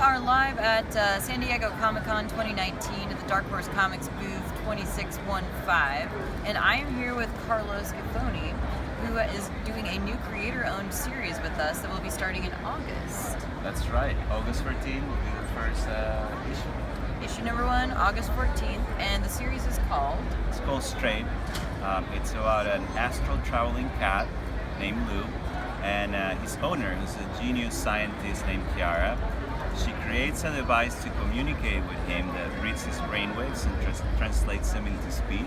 are live at San Diego Comic-Con 2019 at the Dark Horse Comics booth 2615, and I am here with Carlos Giffoni, who is doing a new creator-owned series with us that will be starting in August. That's right. August 14th will be the first issue. Issue number 1, August 14th, and the series is called? It's called Strayed. It's about an astral traveling cat named Lou, and his owner, who's a genius scientist named Kiara. She creates a device to communicate with him that reads his brainwaves and translates them into speech.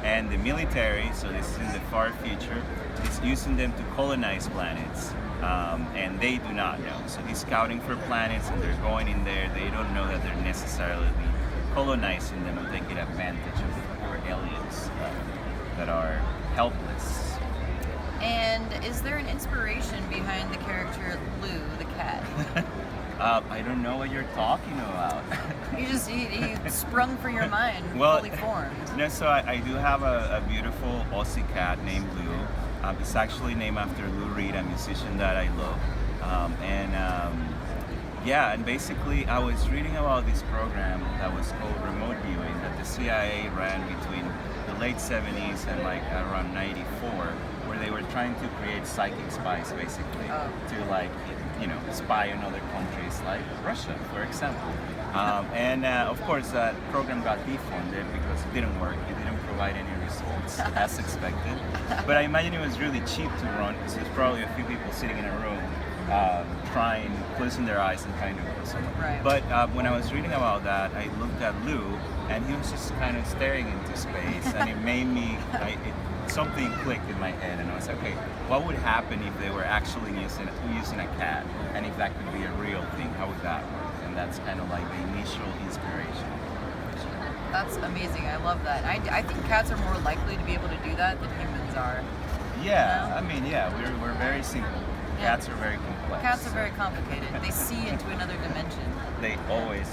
And the military, so this is in the far future, is using them to colonize planets. And they do not know. So he's scouting for planets and they're going in there. They don't know that they're necessarily colonizing them and taking advantage of the poor aliens that are helpless. And is there an inspiration behind the character Lou, the cat? I don't know what you're talking about. He sprung for your mind, fully formed. No, so I do have a beautiful Aussie cat named Lou. It's actually named after Lou Reed, a musician that I love. And basically I was reading about this program that was called remote viewing that the CIA ran between the late 70s and like around 94, where they were trying to create psychic spies basically to spy on other countries like Russia, for example. Of course that program got defunded because it didn't work. It didn't provide any results as expected. But I imagine it was really cheap to run because there's probably a few people sitting in a room closing their eyes and trying to do something. Right. But when I was reading about that, I looked at Lou and he was just kind of staring into space and it made me, something clicked in my head and I was like, okay, what would happen if they were actually using a cat, and if that could be a real thing, how would that work? And that's kind of like the initial inspiration. That's amazing. I love that. I think cats are more likely to be able to do that than humans are. Yeah, you know? I mean, yeah, we're very simple. Yeah. Cats are very complex. Cats are very complicated. They see into another dimension. They always,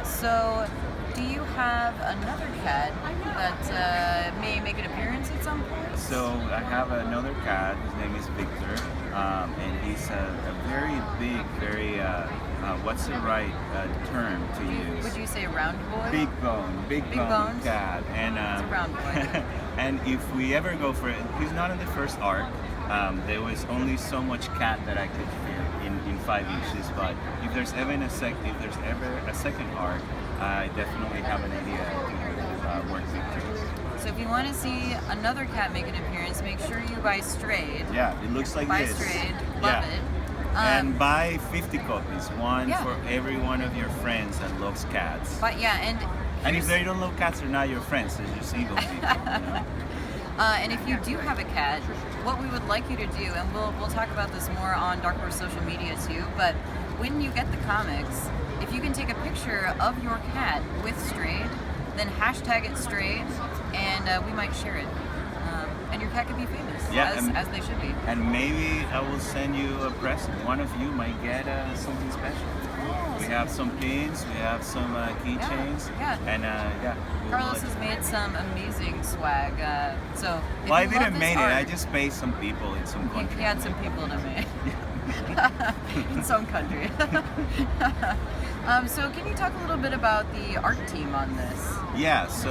So, do you have another cat that may make an appearance at some point? So I have another cat. His name is Victor, and he's a very big, very what's the right term to use? Would you say round boy? Big bone cat. And it's a round boy. And if we ever go for it, he's not in the first arc. There was only so much cat that I could fit in 5 issues. But if there's ever a second arc, I definitely have an idea to work Victor. So if you want to see another cat make an appearance, make sure you buy Strayed. Yeah, it looks like buy this. Strayed. Love it. And buy 50 copies, one for every one of your friends that loves cats. But and if they don't love cats, they're not your friends. They're just evil people. And if you do have a cat, what we would like you to do, and we'll talk about this more on Dark Horse social media too, but when you get the comics, if you can take a picture of your cat with Strayed, then hashtag it Strayed, and we might share it. And your cat could be famous, as they should be. And maybe I will send you a present. One of you might get something special. We have some pins, we have some keychains, and Carlos has made some amazing swag. So if I you didn't love this make art, it. I just paid some people in some country. He had some people to make in some country. So can you talk a little bit about the art team on this? Yeah. So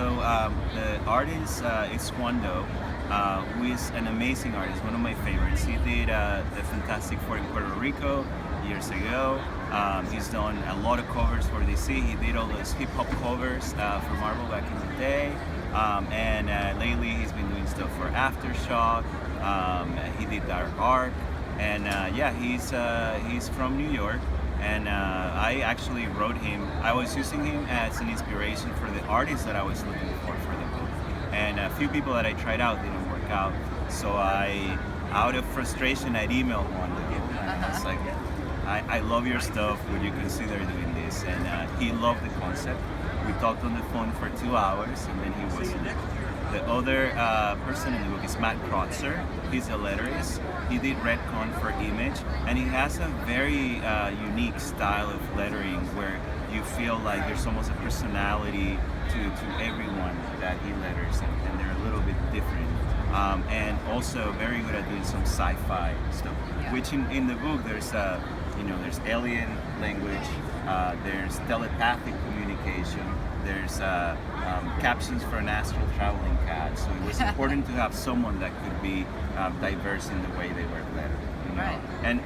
the artist is Wando. Who is an amazing artist, one of my favorites. He did the Fantastic Four in Puerto Rico years ago. He's done a lot of covers for DC. He did all those hip-hop covers for Marvel back in the day. Lately he's been doing stuff for Aftershock. He did Dark Arc. And he's from New York. And I actually wrote him. I was using him as an inspiration for the artists that I was looking for the book. And a few people that I tried out didn't work out. So out of frustration, I emailed one to him. And I was like, I love your stuff. Would you consider doing this? And he loved the concept. We talked on the phone for 2 hours, and then he was in it. The other person in the book is Matt Krotzer. He's a letterist. He did Redcon for Image, and he has a very unique style of lettering where you feel like there's almost a personality to everyone that he letters, and they're a little bit different. And also very good at doing some sci-fi stuff, which in the book there's there's alien language, there's telepathic communication, there's captions for an astral traveling cat. So it was important to have someone that could be diverse in the way they were led. Right. And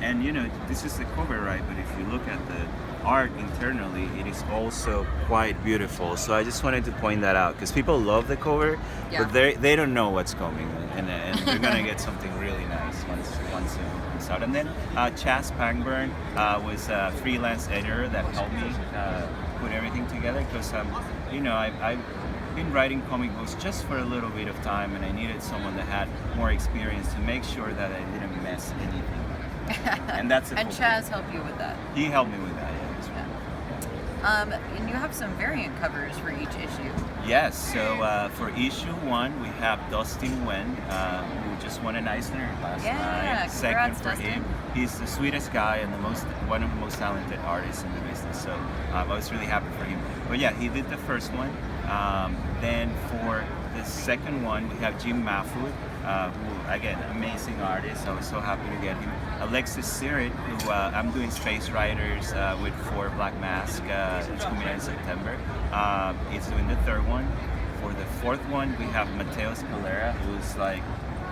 this is the cover, right? But if you look at the art internally, it is also quite beautiful. So I just wanted to point that out because people love the cover, but they don't know what's coming, and they're gonna get something really nice once it comes out. And then Chas Pangburn was a freelance editor that helped me put everything together because I've been writing comic books just for a little bit of time, and I needed someone that had more experience to make sure that I didn't mess anything up. And that's and Chaz helped you with that. He helped me with that. And you have some variant covers for each issue. Yes, so for issue 1, we have Dustin Wen, who just won an Eisner last night. Second for Dustin. him. He's the sweetest guy and one of the most talented artists in the business. So I was really happy for him. But yeah, he did the first one. Then for the second one, we have Jim Mahfood, who, again, amazing artist. I was so happy to get him. Alexis Sirit, who I'm doing Space Riders with for Black Mask. It's coming out in September. It's doing the third one. For the fourth one, we have Mateo Scalera, who's like,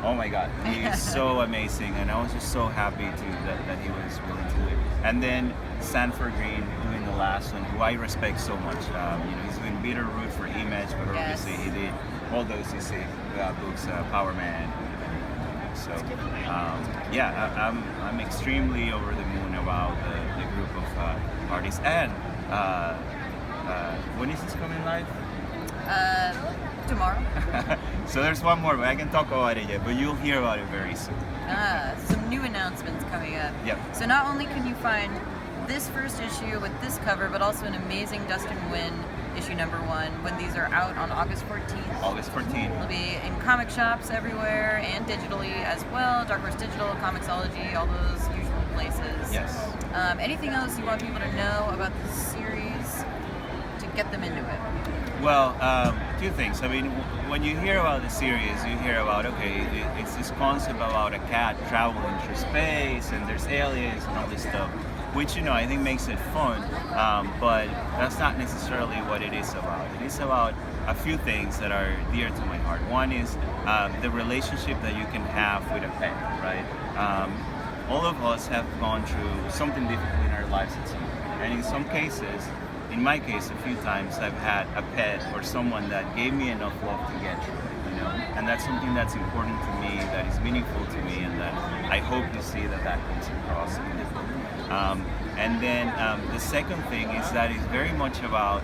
oh my God, he's so amazing, and I was just so happy that he was willing to do it. And then Sanford Green doing the last one, who I respect so much. He's doing Bitterroot for Image, but obviously he did all those DC books, Power Man. So I'm extremely over the moon about the group of artists. And when is this coming live? Tomorrow. So there's one more, but I can talk about it yet, but you'll hear about it very soon. Some new announcements coming up. Yep. So not only can you find this first issue with this cover, but also an amazing Dustin Wynn issue number 1 when these are out on August 14th. August 14th. It'll be in comic shops everywhere and digitally as well. Dark Horse Digital, Comixology, all those usual places. Yes. Anything else you want people to know about this series to get them into it? Well, two things. I mean, when you hear about the series, you hear about, it's this concept about a cat traveling through space and there's aliens and all this stuff, which, I think makes it fun, but that's not necessarily what it is about. It is about a few things that are dear to my heart. One is the relationship that you can have with a pet, right? All of us have gone through something difficult in our lives at some point, and in some cases, in my case, a few times I've had a pet or someone that gave me enough love to get through it, and that's something that's important to me, that is meaningful to me, and that I hope to see that comes across in the book. And then the second thing is that it's very much about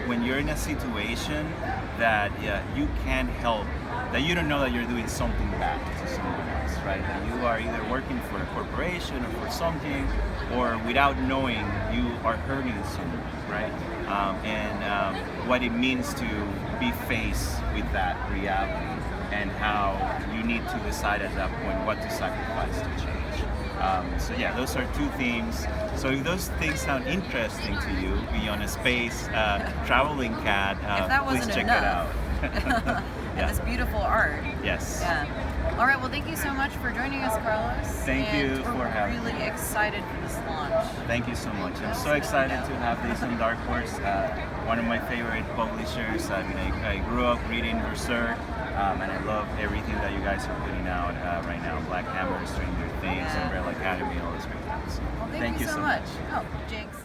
when you're in a situation that you can't help, that you don't know that you're doing something bad to someone else, right? That you are either working for a corporation or for something, or without knowing you are hurting someone, right? And what it means to be faced with that reality, and how you need to decide at that point what to sacrifice to change. So yeah, those are two themes. So if those things sound interesting to you, beyond a space traveling cat, please check it out. And this beautiful art. Yes. Yeah. All right. Well, thank you so much for joining us, Carlos. Thank you for having me. We're really excited for this launch. Thank you so much. I'm so excited to have this on Dark Horse. One of my favorite publishers. I mean, I grew up reading Berserk, and I love everything that you guys are putting out right now. Black Hammer, Stranger Things, Umbrella Academy, all those great things. Well, thank you so much. Oh, Jinx.